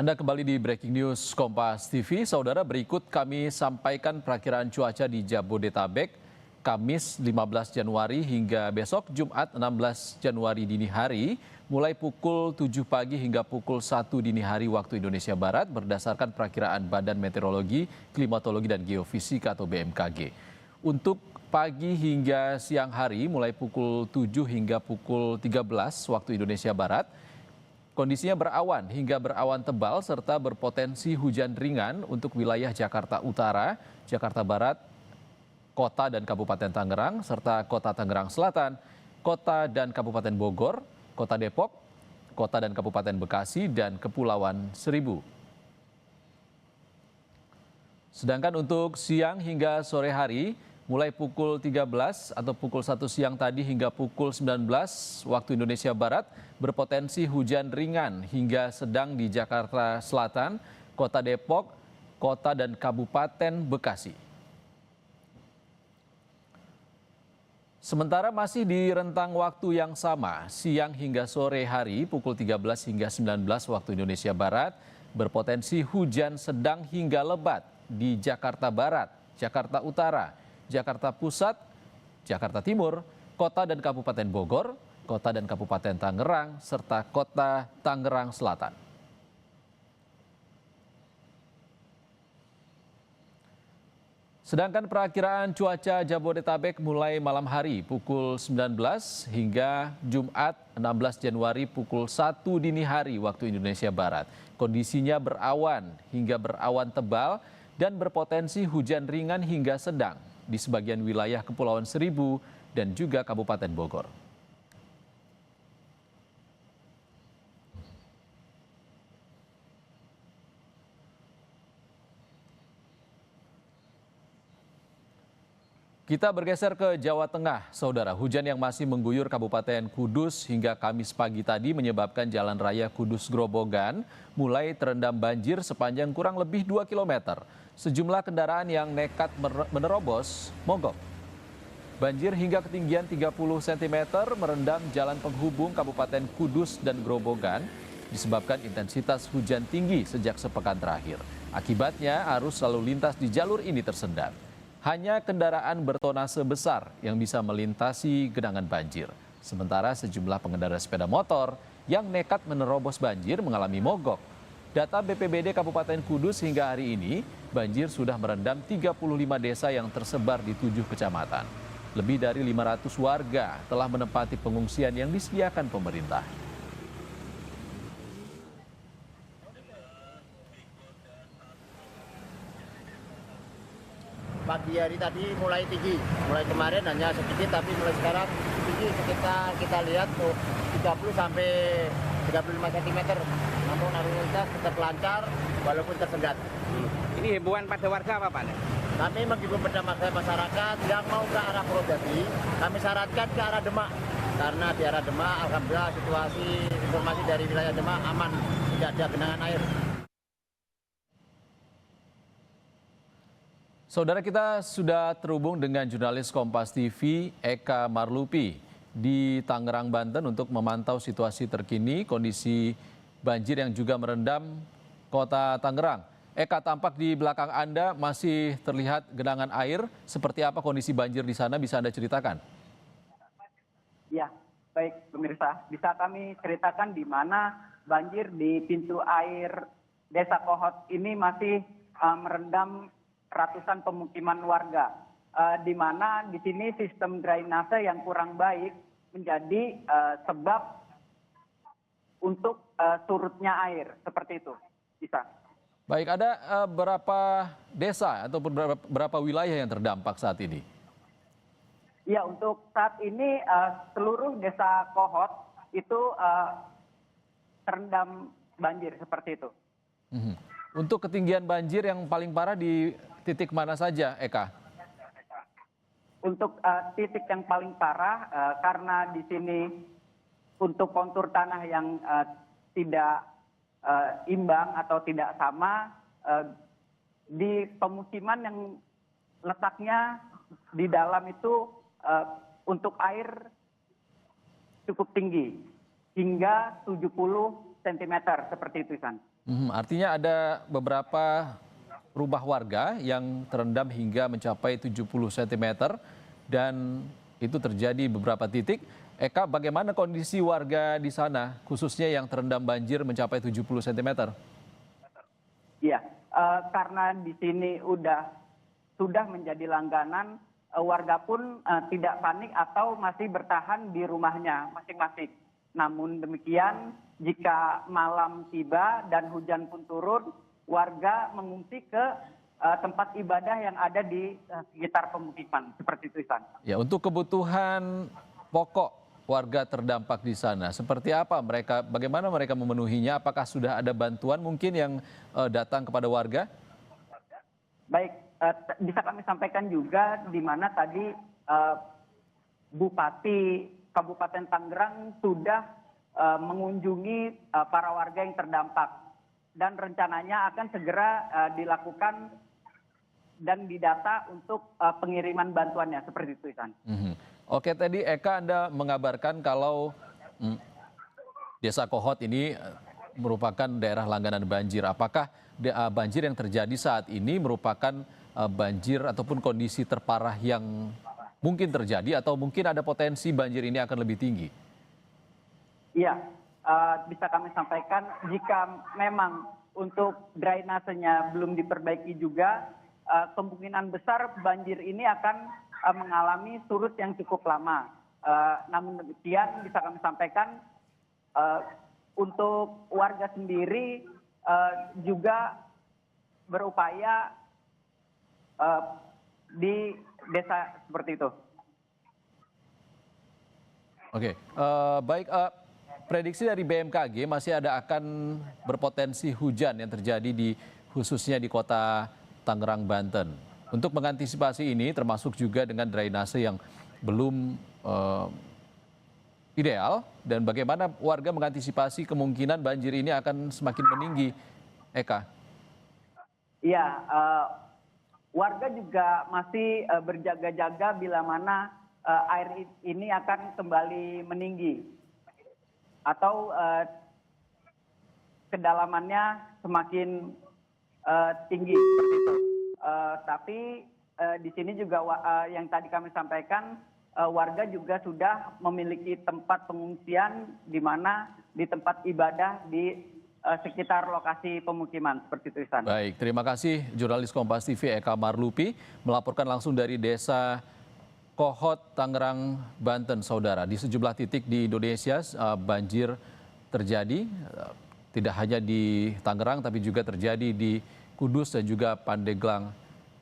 Anda kembali di Breaking News Kompas TV. Saudara, berikut kami sampaikan perakiraan cuaca di Jabodetabek, Kamis 15 Januari hingga besok Jumat 16 Januari dini hari, mulai pukul 7 pagi hingga pukul 1 dini hari waktu Indonesia Barat berdasarkan perakiraan Badan Meteorologi, Klimatologi dan Geofisika atau BMKG. Untuk pagi hingga siang hari mulai pukul 7 hingga pukul 13 waktu Indonesia Barat, kondisinya berawan hingga berawan tebal serta berpotensi hujan ringan untuk wilayah Jakarta Utara, Jakarta Barat, Kota dan Kabupaten Tangerang, serta Kota Tangerang Selatan, Kota dan Kabupaten Bogor, Kota Depok, Kota dan Kabupaten Bekasi, dan Kepulauan Seribu. Sedangkan untuk siang hingga sore hari, mulai pukul 13 atau pukul 1 siang tadi hingga pukul 19 waktu Indonesia Barat, berpotensi hujan ringan hingga sedang di Jakarta Selatan, Kota Depok, Kota dan Kabupaten Bekasi. Sementara masih di rentang waktu yang sama, siang hingga sore hari pukul 13 hingga 19 waktu Indonesia Barat, berpotensi hujan sedang hingga lebat di Jakarta Barat, Jakarta Utara, Jakarta Pusat, Jakarta Timur, Kota dan Kabupaten Bogor, Kota dan Kabupaten Tangerang, serta Kota Tangerang Selatan. Sedangkan perakiraan cuaca Jabodetabek mulai malam hari pukul 19 hingga Jumat 16 Januari pukul 1 dini hari waktu Indonesia Barat. Kondisinya berawan hingga berawan tebal dan berpotensi hujan ringan hingga sedang di sebagian wilayah Kepulauan Seribu dan juga Kabupaten Bogor. Kita bergeser ke Jawa Tengah, Saudara. Hujan yang masih mengguyur Kabupaten Kudus hingga Kamis pagi tadi menyebabkan Jalan Raya Kudus Grobogan mulai terendam banjir sepanjang kurang lebih 2 km. Sejumlah kendaraan yang nekat menerobos mogok. Banjir hingga ketinggian 30 cm merendam jalan penghubung Kabupaten Kudus dan Grobogan disebabkan intensitas hujan tinggi sejak sepekan terakhir. Akibatnya arus lalu lintas di jalur ini tersendat. Hanya kendaraan bertonase besar yang bisa melintasi genangan banjir. Sementara sejumlah pengendara sepeda motor yang nekat menerobos banjir mengalami mogok. Data BPBD Kabupaten Kudus hingga hari ini, banjir sudah merendam 35 desa yang tersebar di 7 kecamatan. Lebih dari 500 warga telah menempati pengungsian yang disediakan pemerintah. Pagi hari tadi mulai tinggi, mulai kemarin hanya sedikit tapi mulai sekarang tinggi sekitar kita lihat 30 sampai 35 cm. Namun lalu lintas tetap lancar walaupun tersendat. Ini himbauan pada warga apa Pak? Kami menghimbau pada masyarakat yang mau ke arah Purwodadi, kami syaratkan ke arah Demak. Karena di arah Demak, alhamdulillah situasi informasi dari wilayah Demak aman, tidak ada genangan air. Saudara, kita sudah terhubung dengan jurnalis Kompas TV Eka Marlupi di Tangerang, Banten untuk memantau situasi terkini kondisi banjir yang juga merendam kota Tangerang. Eka, tampak di belakang Anda masih terlihat genangan air. Seperti apa kondisi banjir di sana, bisa Anda ceritakan? Ya, baik pemirsa. Bisa kami ceritakan di mana banjir di pintu air Desa Kohot ini masih merendam ratusan pemukiman warga, di mana di sini sistem drainase yang kurang baik menjadi sebab untuk surutnya air, seperti itu. Bisa. Baik, ada berapa desa atau berapa wilayah yang terdampak saat ini? Ya, untuk saat ini seluruh Desa Kohot itu terendam banjir, seperti itu. Untuk ketinggian banjir yang paling parah di titik mana saja, Eka? Untuk titik yang paling parah, karena di sini untuk kontur tanah yang tidak imbang atau tidak sama, di pemukiman yang letaknya di dalam itu untuk air cukup tinggi, hingga 70 cm seperti itu, San. Artinya ada beberapa rumah warga yang terendam hingga mencapai 70 cm dan itu terjadi beberapa titik. Eka, bagaimana kondisi warga di sana, khususnya yang terendam banjir mencapai 70 cm? Iya, karena di sini sudah menjadi langganan, warga pun tidak panik atau masih bertahan di rumahnya masing-masing. Namun demikian, jika malam tiba dan hujan pun turun, warga mengungsi ke tempat ibadah yang ada di sekitar pemukiman, seperti itu, Isan. Ya, untuk kebutuhan pokok warga terdampak di sana, seperti apa mereka, bagaimana mereka memenuhinya? Apakah sudah ada bantuan mungkin yang datang kepada warga? Baik, bisa kami sampaikan juga di mana tadi Bupati Kabupaten Tangerang sudah mengunjungi para warga yang terdampak dan rencananya akan segera dilakukan dan didata untuk pengiriman bantuannya, seperti itu, Isan. Oke, tadi Eka, Anda mengabarkan kalau Desa Kohot ini merupakan daerah langganan banjir. Apakah banjir yang terjadi saat ini merupakan banjir ataupun kondisi terparah yang mungkin terjadi atau mungkin ada potensi banjir ini akan lebih tinggi? Iya, bisa kami sampaikan jika memang untuk drainasenya belum diperbaiki juga, kemungkinan besar banjir ini akan mengalami surut yang cukup lama. Namun demikian bisa kami sampaikan untuk warga sendiri juga berupaya di desa seperti itu. Oke, baik. Prediksi dari BMKG masih akan berpotensi hujan yang terjadi khususnya di kota Tangerang, Banten. Untuk mengantisipasi ini termasuk juga dengan drainase yang belum ideal dan bagaimana warga mengantisipasi kemungkinan banjir ini akan semakin meninggi, Eka? Iya, warga juga masih berjaga-jaga bila mana air ini akan kembali meninggi atau kedalamannya semakin tinggi seperti itu. Tapi di sini juga yang tadi kami sampaikan, warga juga sudah memiliki tempat pengungsian di mana di tempat ibadah di sekitar lokasi pemukiman, seperti itu, Isan. Baik, terima kasih jurnalis Kompas TV Eka Marlupi melaporkan langsung dari Desa Kohot, Tangerang, Banten, saudara. Di sejumlah titik di Indonesia banjir terjadi, tidak hanya di Tangerang tapi juga terjadi di Kudus dan juga Pandeglang,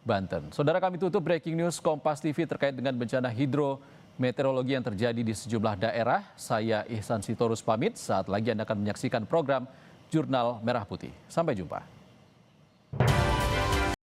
Banten. Saudara, kami tutup breaking news Kompas TV terkait dengan bencana hidrometeorologi yang terjadi di sejumlah daerah. Saya Ihsan Sitorus pamit, saat lagi Anda akan menyaksikan program Jurnal Merah Putih. Sampai jumpa.